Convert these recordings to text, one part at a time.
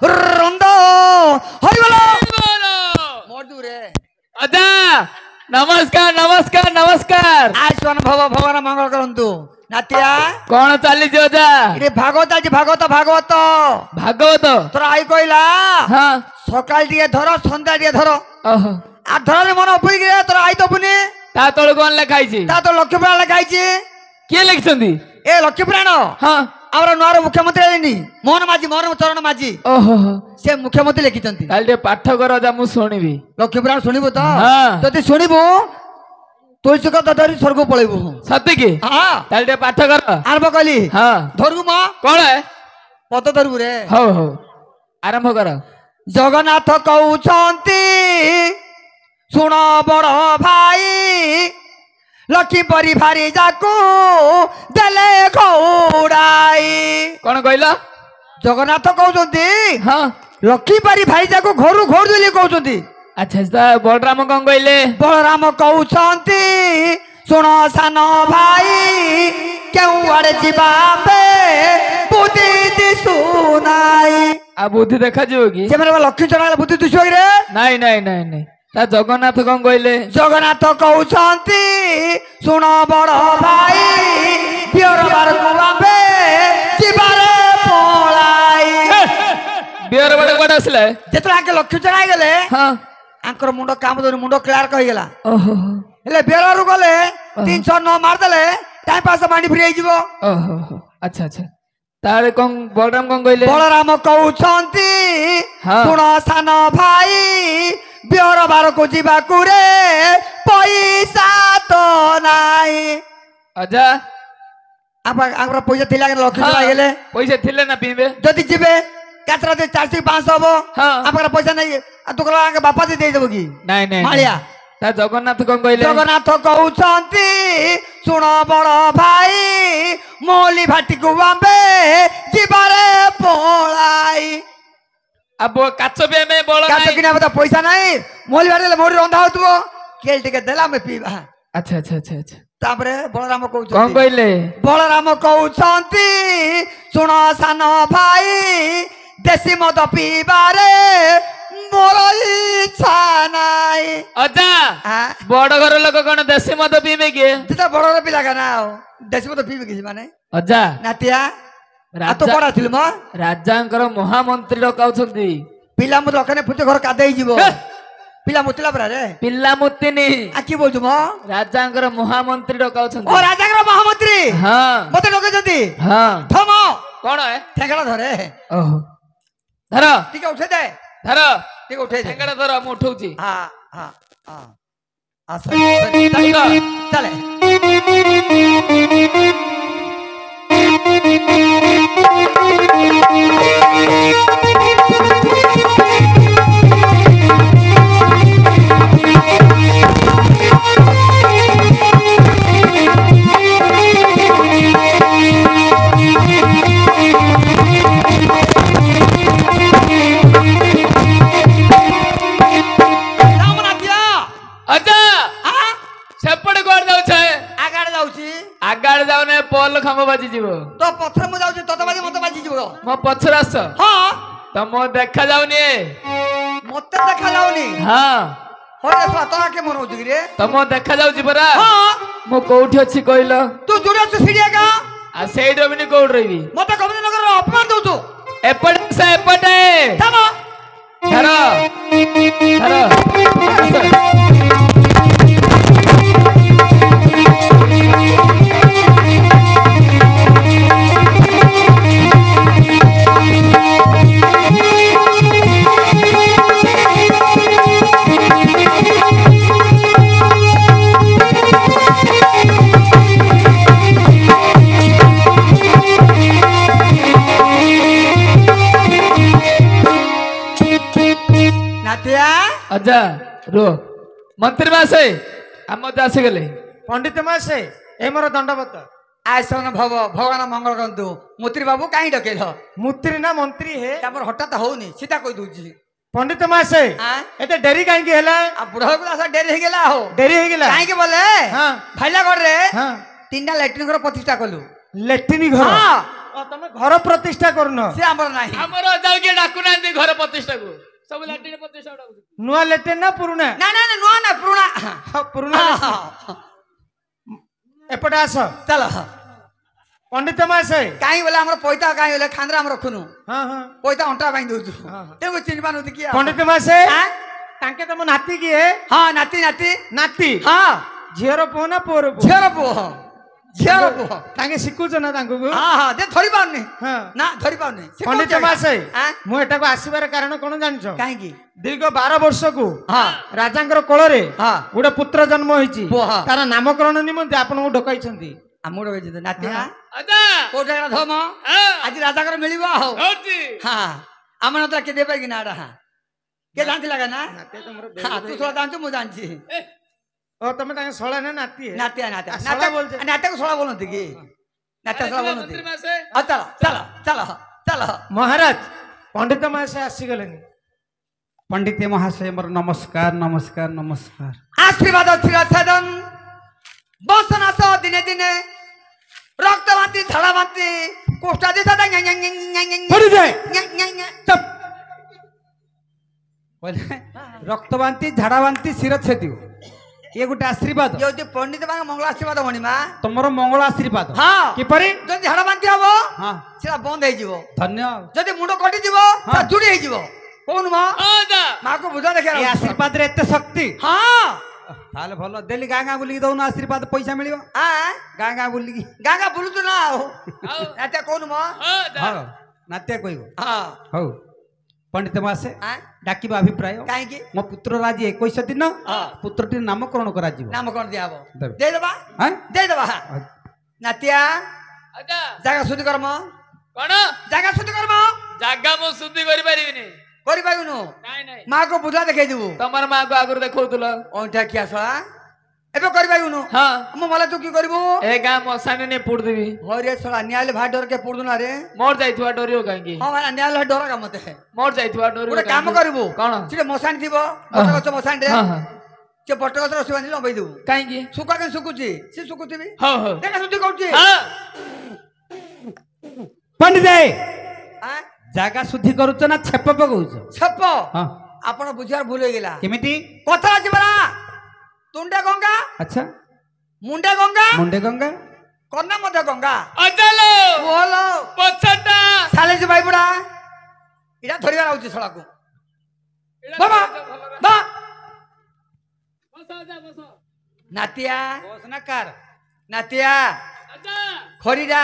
रंद हरिबोल मधुरे अजा नमस्कार नमस्कार नमस्कार आयुष्मान भव भगवान मंगल करंतु नातिया कौन चली अजा इरे भागवत आज भागवत भागवत भागवत तोर आई कहला हाँ सकाल टिके धर संध्या टिके धर ओहो आ धर मन उपई गया तोर आई तो पुनी ता तळ कोन लिखाई ता तो लक्ष्य प्राण लिखाई किए लिखछंदी ए लक्ष्य प्राण हाँ आमर नुआर मुख्यमंत्री आइनी मोहन माझी मोहन चरण माझी ओहो से मुख्यमंत्री लिखिचंती काल पाठ कर जा मु सुनिबी लक्ष्य प्राण सुनिबो तो हाँ। जदि सुनिबो तुलसी कथा धरी स्वर्ग पळेबो सत्य की हां काल पाठ कर आरंभ कली हाँ धरगु म कौन है पद धरगु रे हो हो आरंभ कर जगन्नाथ कहउछंती सुन बड़ भाई लक्ष्मी परी भारी जाकू देले घोड़ाई कौन कहला जगन्नाथ कहउछंती हाँ लक्ष्मी परी भाई जाकू घरु घोड़ देली कहउछंती अच्छा बलराम कौन कहले बलराम कहउछंती सुन सान भाई केउ आड़े जीवा बे बुद्धि दिसुनाई आ बुद्धि देखा जीव की से मेरे लक्ष्मी चढ़ा बुद्धि दिसो रे नहीं नहीं नहीं नहीं ता जगन्नाथ कौन कहले जगन्नाथ कहउछंती सुन बड़ भाई पियर बार कुआबे जीवारे पळाई बियर बड़े बड़े असले जेतरा के लक्ष्मी चढ़ाई गेले हाँ आंकर मुंड काम दोनी मुंड क्लियर कहि गेला ओहो हेले बेरारु गले 309 मार देले टाइम पास मांडी फ्री आइ जीवो ओहो अच्छा अच्छा तारे कौन बलराम कौन कहले बलराम कहउछंती हाँ। सुन सान भाई बियर बार को जीवा कुरे पैसा तो नाई अजा आंकर पैसा थिला के लक्ष्मी चढ़ाई गेले पैसे थिले ना पीबे जदि जीवे कातरा दे 400 500 हबो हाँ। आंकर पैसा नहीं आ तो के बापा दे देबो की नहीं नहीं मालिया ता जगन्नाथ कौन कहले जगन्नाथ कहउछंती सुन बड़ भाई मोली भाटी गुआबे जीवारे पळाई अब काच बे में बोल काच किना बता पैसा नहीं मोली भाटी मोरी रंधा होतबो केल टिके देला में पीबा अच्छा अच्छा अच्छा अच्छा तापरे बलराम कौन कहउछंती कहले बलराम कहउछंती सुन सान भाई देसी मद पीबारे मोर इच्छा नाई अजा हां बड़ घर लोक कौन देसी मद पीबे के तिता बड़ पिला का ना देसी मद पीबे कि माने अजा नातिया आ तो राजा बड़ा थिल म राजांकर महामंत्री डकाउछंती पिला मत रखने पुते घर कादेई जीवो हे! पिला मुतला बरा रे पिल्ला मुत्तिनी आ की बोलछु म राजांकर महामंत्री डकाउछंती ओ राजाकर महामंत्री हाँ मते लोके जदी हाँ थम कौन है ठेंगड़ा धरे ओहो धर ठीक उठे दे धर ठीक उठे दे ठेंगड़ा धर मु उठौची हां हां हां आ सर चले अजा सेपटे कोड जाउ छै आगाड़ जाउची आगाड़ जाउ ने पोल खंभ बाजी जीवो तो पत्थर मु जाउची तत बाजी मत बाजी जीवो मो पछर आस हां त मो देखा जाउनी मते देखा जाउनी हां होरे सो तोरा के मन होची रे त मो देखा जाउ जी परा हां मो कोठी अछि कहिलो तू जुड़े तू सीढ़िया का आ सेई डबिनी कोड रहिबी मते कबे नगर अपमान दउछु एपट से एपटे थम धर धर नातिया अजा रो मंत्री मासे हम आसी गले पंडित मासे ए मोर दंडवत आसन भव भगवान मंगल करंतु मुत्री बाबू काई डकेल मुत्री ना मंत्री है तापर हठात होनी सीधा कहि दूची पंडित मासे एते डेरी काई के हला आ बुढ़ा को आसा डेरी हे गेला हो डेरी हे गेला काई के बोले हां फाइला कर रे हां तीनटा लैट्रिन घर प्रतिष्ठा कलु लेट्रिन घर हां ତମେ ଘର ପ୍ରତିଷ୍ଠା କରୁନ ସେ ଆମର ନାହିଁ ଆମର ଯାଉ କିଏ ଡାକୁନାହାନ୍ତି ଘର ପ୍ରତିଷ୍ଠାକୁ ସବୁ ଲାଟିନ ପ୍ରତିଷ୍ଠା ଡାକୁଛନ୍ତି ନୂଆ ଲେଟ୍ରିନ୍ ନା ପୁରୁଣା ନା ନା ନା ନୂଆ ନା ପୁରୁଣା ପୁରୁଣା ଏପଟେ ଆସ ଚାଲ ପଣ୍ଡିତ ମହାଶୟ କାହିଁ ବୋଲେ ଆମର ପଇତା କାହିଁ ବୋଲେ ଖାନ୍ଦରା ଆମର ରଖୁନୁ ହଁ ହଁ ପଇତା ଅଣ୍ଟା ବାନ୍ଧି ଦଉଛୁ ତେଣୁ ଚିହ୍ନି ପାରୁନୁ କିଏ ପଣ୍ଡିତ ମହାଶୟ ତାଙ୍କେ ତମ ନାତି କିଏ ହଁ ନାତି ନାତି ନାତି ହଁ ଝିଅର ପୁଅ ନା ପୁଅର ପୁଅ ଝିଅର ପୁଅ ଝିଅର ପୁଅ ତାଙ୍କେ ଶିଖୁଛ ନା ତାଙ୍କୁ ହଁ ହଁ ଯେ ଧରି ପାରୁନି ହଁ ନା ଧରି ପାରୁନି ସେ ପଣ୍ଡିତ କୋଉ ଜାଗା? ମହାଶୟ ଆଁ? ମୁଁ ଏଟାକୁ ଆସିବାର କାରଣ କଣ ଜାଣିଛ କାହିଁକି ଦୀର୍ଘ 12 ବର୍ଷକୁ ହଁ ରାଜାଙ୍କର କୋଳରେ ହଁ ଗୋଟେ ପୁତ୍ର ଜନ୍ମ ହେଇଛି ପୁଅ, ହଁ। ତାର ନାମକରଣ ନିମନ୍ତେ ଆପଣଙ୍କୁ ଡକାଇଛନ୍ତି ଆମର ନାତି ହଁ। ଆଚ୍ଛା କୋଉ ଜାଗାରେ ଧମ ଆଜି ରାଜାଙ୍କର ମିଳିବ ଆଉ ହଉଛି ହଁ ଆମ ନଥିଲା କିଏ ଦେବେ କି ନା ଏଟା କିଏ ଜାଣିଥିଲା ନା ହଁ ତୁ ଶଳା ଜାଣିଛୁ ମୁଁ ଜାଣିଛି ଓ ତମେ ତାଙ୍କ ଶଳା ନା ନାତି ନାତିଆ ନାତିଆ ଶଳା ବୋଲଛ ନାତିଆକୁ ଶଳା ବୋଲନ୍ତି କି ନାତିଆ ଶଳା ବୋଲନ୍ତି ମନ୍ତ୍ରୀ ମାସେ ହଁ ଚାଲ ଚାଲ ଚାଲ ଚାଲ ମହାରାଜ ପଣ୍ଡିତ ମହାଶୟ ଆସିଗଲେଣି पंडित महाशय मोर नमस्कार नमस्कार नमस्कार आशीर्वाद शिरछेदन बसनास दिने दिने रक्त बांती झाड़ा बांती कोष्टा दिशा चुप रक्तबांती झाड़ाबांती शिर छेदियो ये गोटे आशीर्वाद जो पंडित बांग मंगल आशीर्वाद मणिमा तुमर मंगल आशीर्वाद हाँ किपरि जो झाड़ा बांती हबो हाँ सेटा बंद हे जीवो धन्य जदि मुंड कटि जीवो ता जुड़ी हे जीवो कोन मा ହଁ ଯା मां को बुझा देखे ये आशीर्वाद रे एते शक्ति हाँ ताले भलो देली गाँ गाँ बुलिकी दउन आशीर्वाद पैसा मिलियो आ गाँ गाँ बुलिकी गागा बुलुतु ना हो ଆଉ एते कोन मा ହଁ ଯା हाँ नात्या कहबो हाँ हौ पंडित महाशय आ डाकिबा अभिप्राय काहे की मो पुत्र राजी 21 दिन हाँ। पुत्रटी नामकरण करा जीव नाम कोन दियाबो देबे। दे देबा हैं दे देबा नातिया ଆଚ୍ଛା जागा शुद्धि कर्म କଣ जागा शुद्धि कर्म ଜାଗା ମୁଁ ଶୁଦ୍ଧି କରିପାରିବିନି करि पाइबुनु ନାଇଁ ନାଇଁ मां को बुझा देखे देबु ତମର ମାଆକୁ ଆଗରୁ ଦେଖଉଥିଲ ओंठा किया सळा एबे करि पाइबुनु ହଁ मो मला तू की करबु ଏ ଗାଁ ମଶାଣି ନେ ପୋଡିଦେବି होरे सळा न्यायालय भाई डर के पुरदु ना रे ମୋର ଯାଇଥିବା ଡରିବ କାହିଁକି हां भाई न्यायालय डर का मते ମୋର ଯାଇଥିବା ଡରିବ गोटे काम करबु କଣ सिरे मसानी थिबो बटगछ मसानी रे ହଁ ହଁ से बटगछ रसी बांधी लंबई देबु କାହିଁକି सुका के सुकुची से सुकुथिबी ହଉ ହଉ देखा सुद्धि करउची ହଁ पंडित हां जागा शुद्धि करूच ना छेप पकौच छप हाँ आपण बुझियार भूल होई गेला केमिति कथा अछि बरा तुंडे गंगा अच्छा मुंडे गंगा मुंडे गंगा कन्ना मध्य गंगा ଅଚାଲୋ बोलो ପଛଟା साले से भाई बुड़ा इडा धरिबार आउची सळा को बाबा बा नातिया घोषणाकार नातिया ଆଚ୍ଛା खरीडा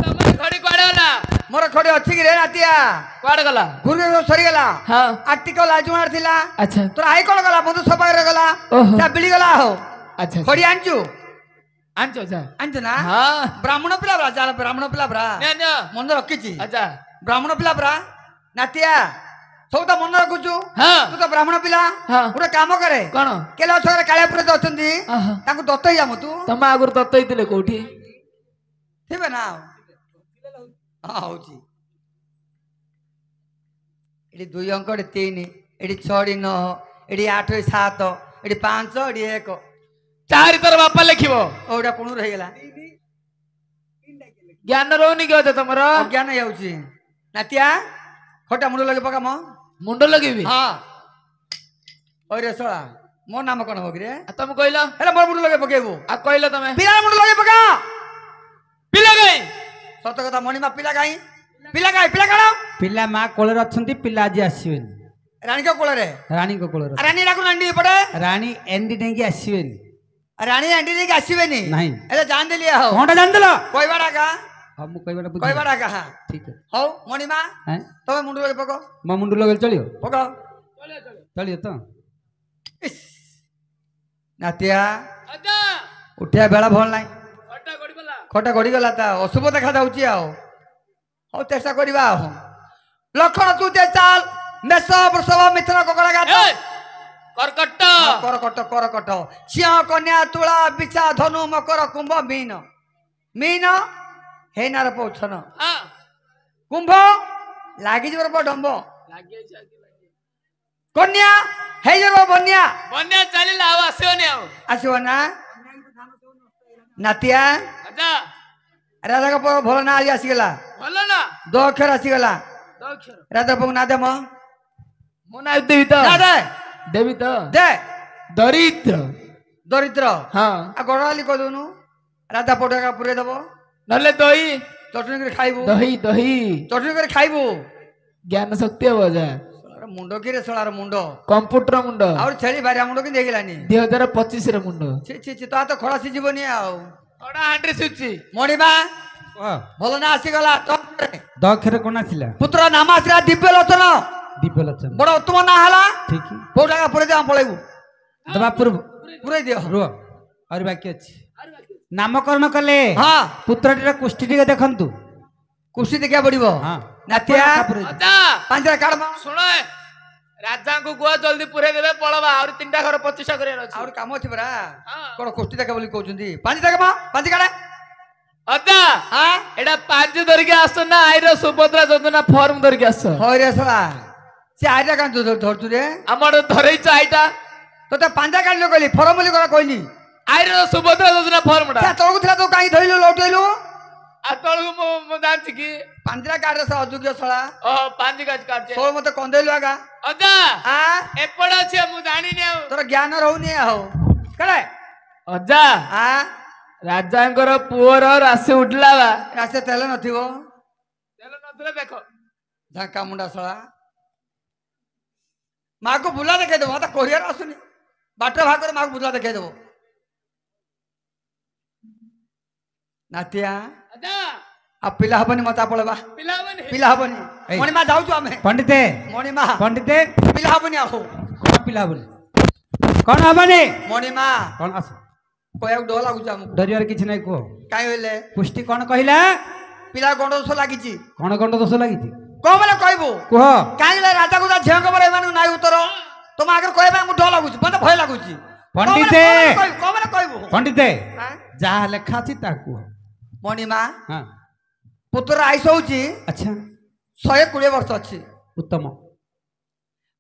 ତମର ଘଡି କୁଆଡେ ଗଲା मोर खड़ी अछि कि रे नातिया କୁଆଡେ ଗଲା गुरु सरी गेला ହଁ आर्टिकल लाजुणार थिला ଆଚ୍ଛା तोर आई कोन गला बंधु सफा रे गला ओहो। ता बिली गला हो ଆଚ୍ଛା खड़ी आंचू ଆଣିଛ ଯା आंचू ना ହଁ ब्राह्मण पिला ब्रा जाला ब्राह्मण पिला ब्रा ନିଅ ନିଅ मन रखिची ଆଚ୍ଛା ब्राह्मण पिला ब्रा नातिया सब तो मन रखुचु ହଁ तू तो ब्राह्मण पिला ହଁ गोटे काम करे କଣ केला छरे काळे पुरे अछंती ଆହା, तांको दत्तई जा तू ତମେ ଆଗରୁ ଦତ୍ତ ହେଇଥିଲେ କୋଉଠି थिबे ना हां होची एडी 2 अंक एडी 3 एडी 6 एडी 9 एडी 8 एडी 7 एडी 5 एडी 1 ଚାରି ଥର ବାପା ଲେଖିବ ओडा कोण रहि गेला ଜ୍ଞାନ ରହୁନି କି ଅଛ ତମର अज्ञान हेउची नातिया खोटा मुंड लगे पका म ମୁଣ୍ଡ ଲଗେଇବି हां ओरे सोळा मो नाम कोन हो रे ଆଉ ତମେ କହିଲ हेला मोर मुंड लगे पकेबो ଆଉ କହିଲ ତମେ पिला मुंड लगे पका ପିଲା କାଇଁ सत कथा मणिमा पिला गाई पिला काढ पिला माँ कोଳରେ ଅଛନ୍ତି ପିଲା ଆଜି ଆସିବେନି रानी को कोळे रे ରାଣୀଙ୍କ କୋଳରେ रानी डाकू नंडी पडे ରାଣୀ ଏଣ୍ଡି ନେଇକି ଆସିବେନି रानी आंटी ने आसीबेनी नहीं एले जान देली हो କଣଟା ଜାଣିଦେଲ कोइबाडा का ହଁ ମୁଁ କହିବାଟା ବୁଝିଲି कोइबाडा का ଠିକ ଅଛି हो मणिमा हैं तमे मुंड लगे पको ମୋ ମୁଣ୍ଡ ଲଗେଇଲେ ଚଳିବ पको ଚଳିବ ତ इस। नातिया ଆଚ୍ଛା उठिया बेला भल नाही ଅଟା ଗଡିଗଲା खोटा गड़ी गला ता अशुभ देखा जाउची आओ हो चेष्टा करिबा हो लक्षण तू ते चाल मेष वृषभ मिथुन ककड़ा गात ଏ, କର୍କଟ करकट सिंह कन्या तुला बिछा धनु मकर कुंभ मीन मीन हे नार पौछन ହଁ कुंभ लागी जबर डम्ब ଲାଗିଯାଇଛି ଆଜି ଲାଗିଯାଇଛି। कन्या हे जबर बन्या ବନ୍ୟା ଚାଲିଲା ଆଉ ଆସିବନି ଆଉ आसीव ना नातिया ଆଚ୍ଛା ରାଜାଙ୍କ ପୁଅ ଭଲ ନା ଆଜି ଆସିଗଲା ଭଲ ନା ଦ ଅକ୍ଷର ଆସିଗଲା ଦକ୍ଷର ରାଜା ପୁଅକୁ ନା ଦେ ମ ମୁଁ ନା ଦେବି ତ ନା ଦେ ଦେବି ତ ଦେ ଦରିଦ୍ର ଦରିଦ୍ର ହଁ ଆଉ ଗଡ଼ାଲି କହିଦଉନୁ ରାଜା ପଟ ଏକା ପୁରେଇ ଦବ ନହେଲେ ଦହି ଚଟଣି କରି ଖାଇବୁ ଦହି ଦହି ଚଟଣି କରି ଖାଇବୁ ଜ୍ଞାନ ଶକ୍ତି ହବ ଯା ଶଳାର ମୁଣ୍ଡ କିରେ ଶଳାର ମୁଣ୍ଡ କମ୍ପ୍ୟୁଟର ମୁଣ୍ଡ ଆହୁରି ଛେଳି ଭାରିଆ ମୁଣ୍ଡ କିନ୍ତୁ ହେଇଗଲାନି 2025 ର ମୁଣ୍ଡ ଛି ଛି ଛି ତା ତ ଖରା ସିଯିବନି ଆଉ ଅଡା ହାଣ୍ଡି ସୁଚି ମଣିମା କୁହ ଭଲ ନା ଆସିଗଲା ଦ ଅକ୍ଷର କଣ ଆସିଲା ପୁତ୍ର ନାମ ଆସିଲା ଦିବ୍ୟ ଲୋଚନ ଦିବ୍ୟଲୋଚନ ବଡ ଉତ୍ତମ ନା ହେଲା ଠିକ କୋଉ ଜାଗା ପୁରେଇ ଦେବା ପଳେଇବୁ ଦବା ପୂର୍ବ ପୁରେଇ ଦିଅ ରୁହ ଆହୁରି ବାକି ଅଛି ନାମକରଣ କଲେ ହଁ ପୁତ୍ରଟିର କୁଷ୍ଠି ଟିକେ ଦେଖନ୍ତୁ କୁସ୍ତି ଦେଖିବାକୁ ପଡିବ ହଁ ନାତିଆ ଅଦା ପାଞ୍ଚଟା କାଢ ଶୁଣ ରାଜାଙ୍କୁ କୁହ ଜଲ୍ଦି ପୁରେଇ ଦେବେ ପଳବା ଆହୁରି 3ଟା ଘର 25 କରିବାର ଅଛି ଆହୁରି କାମ ଅଛି ପରା ହଁ। କଣ କୁସ୍ତି ଦେଖା ବୋଲି କହୁଛନ୍ତି ପାଞ୍ଚ ଦେଖ ପାଞ୍ଚ କାଢ ଅଦା ହଁ ଏଟା 5 ଧରିକି ଆସ ନା ଆଇର ସୁଭଦ୍ରା ଯୋଜନା ଫର୍ମ ଧରିକି ଆସ ହଇରେ ଶଳା ସେ ଆଇଟା କାହିଁ ଧରୁଛୁ ରେ ଆମର ଧରେଇଛ ଆଇଟା ତୋତେ ପାଞ୍ଚ କାଢିଲ କହିଲି ଫରମ ବୋଲି କଣ କହିଲି ଆଇର ସୁଭଦ୍ରା ଯୋଜନା ଫର୍ମଟା ସେ ତଳକୁ ଥିଲା ତୁ କାହିଁ ଧରିଲୁ ଲଉଟେଇଲୁ ଆଉ ତଳକୁ ମୁଁ ଜାଣିଛି କି ପାଞ୍ଚଟା କାଢରେ ସେ ଅଯୋଗ୍ୟ ଶଳା ଓହୋ 5 ଗାଛ କାଟছে ସୋଳ ମତେ କନ୍ଦେଇଲୁ ଆଗା ଅଦା ଆ ଏପଟ ଅଛି ମୁଁ ଜାଣିନି ଆଉ ତୋର ଜ୍ଞାନ ରହୁନି ଆଉ କେଡେ ଅଜା ଆ ରାଜାଙ୍କର ପୁଅର ରାଶି ଉଠିଲା ବା ରାସ୍ତା ତେଲ ନଥିବ ତେଲ ନଥିଲେ ଦେଖ ଝାଙ୍କା ମୁଣ୍ଡା ଶଳା ମାକୁ ବୁଲା ଦେଖେଇଦବ ମତେ କୋରିଆର ଆସୁନି ବାଟ ଭାଗରେ ମାକୁ ବୁଲା ଦେଖେଇଦବ ନାତିଆ ଅଜା ଆଉ ପିଲା ହବନି ମତା ପଳେଇବା ପିଲାମାନେ ପିଲା ହବନି ଏଇ। ମଣିମା ଯାଉଛୁ ଆମେ ପଣ୍ଡିତେ ମଣିମା ପଣ୍ଡିତେ ପିଲା ହବନି ଆଉ କଣ ପିଲା ବୋଲି କଣ ହବନି ମଣିମା କଣ ଆସ କହିବାକୁ ଡର ଲାଗୁଛି ଆମକୁ ଡରିବାର କିଛି ନାହିଁ କୁହ କାହିଁ କହିଲେ କୁଷ୍ଠି କଣ କହିଲା ପିଲା ଗଣ୍ଡ ଦୋଷ ଲାଗିଛି କଣ ଗଣ୍ଡ ଦୋଷ ଲାଗିଛି କଣ ବୋଲେ କହିବୁ କୁହ କାହିଁକି ରାଜାକୁ ତା ଝିଅଙ୍କ ପରେ ଏମାନଙ୍କୁ ନାଇଁ ଉତ୍ତର ତମ ଆଗରେ କହିବା ଆମକୁ ଡର ଲାଗୁଛି ମତେ ଭୟ ଲାଗୁଛି ପଣ୍ଡିତେ କଣ ବୋଲେ କହିବୁ ପଣ୍ଡିତେ ଆଁ? ଯାହା ଲେଖା ଅଛି ତାହା କୁହ ମଣିମା ହଁ ପୁତ୍ର ଆୟୁଷ ହଉଛି ଆଚ୍ଛା 120 ବର୍ଷ ଅଛି ଉତ୍ତମ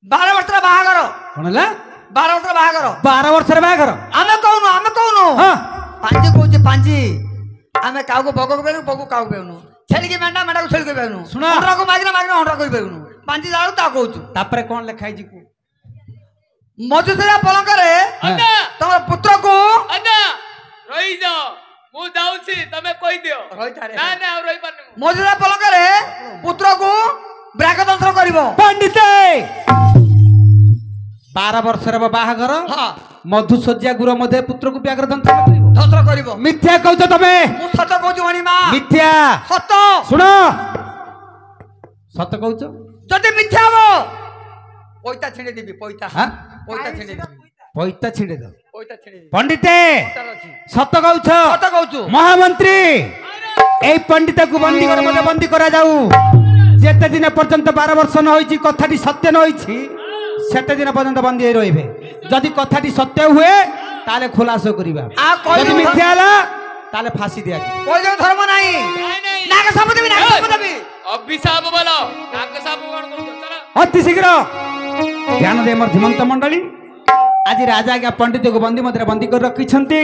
12 ବର୍ଷର ବାହାଘର କଣ ହେଲା 12 ବର୍ଷର ବାହାଘର 12 ବର୍ଷର ବାହାଘର ଆମେ କହୁନୁ ହଁ ପାଞ୍ଜି କହୁଛି ପାଞ୍ଜି ଆମେ କାହାକୁ ବଗକୁ ପାଇନୁ ବଗକୁ କାହାକୁ ପାଇନୁ ଛେଳିକି ମେଣ୍ଢା ମେଣ୍ଢାକୁ ଛେଳିକି ପାଇନୁ ଶୁଣ। ହଣ୍ଡାକୁ ମାଗିନା ମାଗିନା ହଣ୍ଡା କହିପାରିବୁନୁ ପାଞ୍ଜି ଯାଉ ତା କହୁଛୁ ତାପରେ କଣ ଲେଖା ହେଇଛି କୁହ ମଧୁସୂଦନ ପଲଙ୍କରେ ଅଜା ତମର ପୁତ୍ରକୁ ଅଜା ରହିଯାଅ ମୁଁ ଯାଉଛି ତମେ କହିଦିଅ ରହିଥାରେ। ନା ନା ଆଉ ରହିପାରୁନି ମୁଁ ମଧୁସୂଦନ ପଲଙ୍କରେ ପୁତ୍ରକୁ ବ୍ରାକଦଂଶ କରିବ ପଣ୍ଡିତେ 12 ବର୍ଷର ବାହାଘର ହଁ ମଧୁଶଯ୍ୟା ଗୁର ମଧ୍ୟ ପୁତ୍ରକୁ ବ୍ୟାଘ୍ର ଦଂଶନ କରିବ ଦଂଶ କରିବ ମିଥ୍ୟା କହୁଛ ତମେ ମୁଁ ସତ କହୁଛି ମଣିମା ମିଥ୍ୟା ସତ ଶୁଣ ସତ କହୁଛ ଯଦି ମିଥ୍ୟା ହବ ପଇତା ଛିଣ୍ଡେଇ ଦେବି ପଇତା ହଁ? ପଇତା ଛିଣ୍ଡେଇ ଦେବି ପଇତା ଛିଣ୍ଡେ ଦବ ପଇତା ଛିଣ୍ଡେଇ ଦେବି ପଣ୍ଡିତେ ତାର ଅଛି ସତ କହୁଛ ସତ କହୁଛୁ ମହାମନ୍ତ୍ରୀ এই পণ্ডিতକୁ বন্দী করে মধ্যে বন্দী করা যাও যেতে দিন পর্যন্ত 12 বর্ষ ন হইছি কথাটি সত্য ন হইছি সেতে দিন পর্যন্ত বন্দী হয়ে রইবে যদি কথাটি সত্য হুয়ে তাহলে খোলাস করিবা আর কইলো যদি মিথ্যা হলা তাহলে ফাঁসি দিয়া যাবে কই যে ধর্ম নাই নাকে সাপ দেবি নাকে সাপ দেবি ଅଭିଶାପ ବୋଲ ନାଗ ସାପ କଣ କରୁଛ ଚଲ অতি শীঘ্র ধ্যান দে মোর ধীমন্ত মণ্ডলী আজ রাজা আজ্ঞা পণ্ডিতକୁ বন্দী মধ্যে বন্দী করে রাখিছন্তি